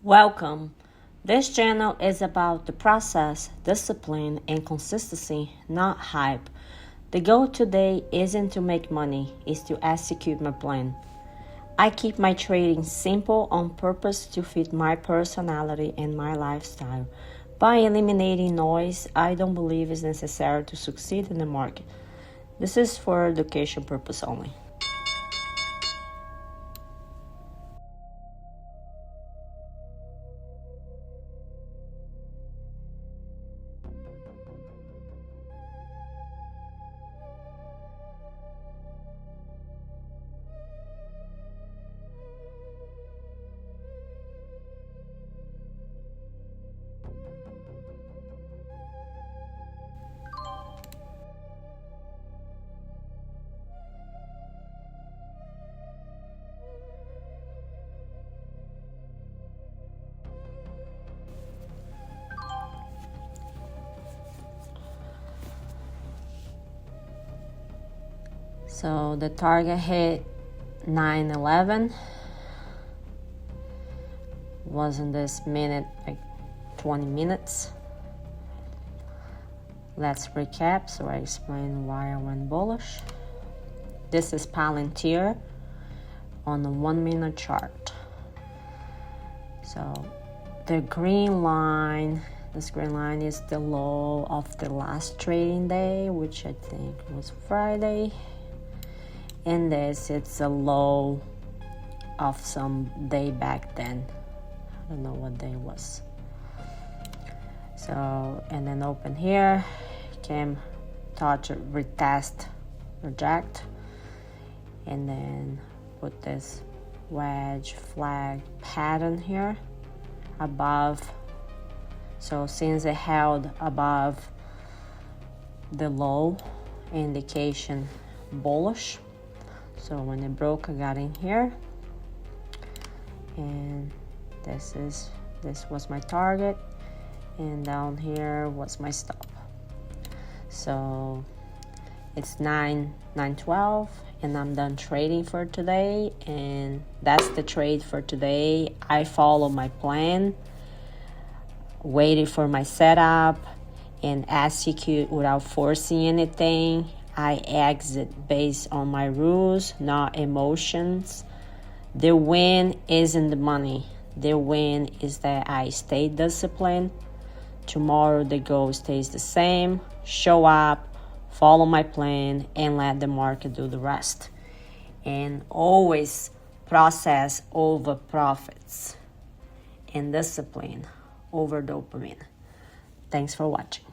Welcome. This channel is about the process, discipline, and consistency, not hype. The goal today isn't to make money, it's to execute my plan. I keep my trading simple on purpose to fit my personality and my lifestyle. By eliminating noise, I don't believe is necessary to succeed in the market. This is for education purpose only. So the target hit 9:11 was in this minute, like 20 minutes. Let's recap so I explain why I went bullish. This is Palantir on the 1 minute chart. So the green line, this green line is the low of the last trading day, which I think was Friday. And this, it's a low of some day back then. I don't know what day it was. So, and then open here, came, touch, retest, reject, and then put this wedge flag pattern here above. So since it held above the low, indication bullish. So when it broke, I got in here, and this was my target, and down here was my stop. So it's 9:12, and I'm done trading for today, and that's the trade for today. I follow my plan, waited for my setup, and execute without forcing anything. I exit based on my rules, not emotions. The win isn't the money. The win is that I stay disciplined. Tomorrow the goal stays the same. Show up, follow my plan, and let the market do the rest. And always process over profits and discipline over dopamine. Thanks for watching.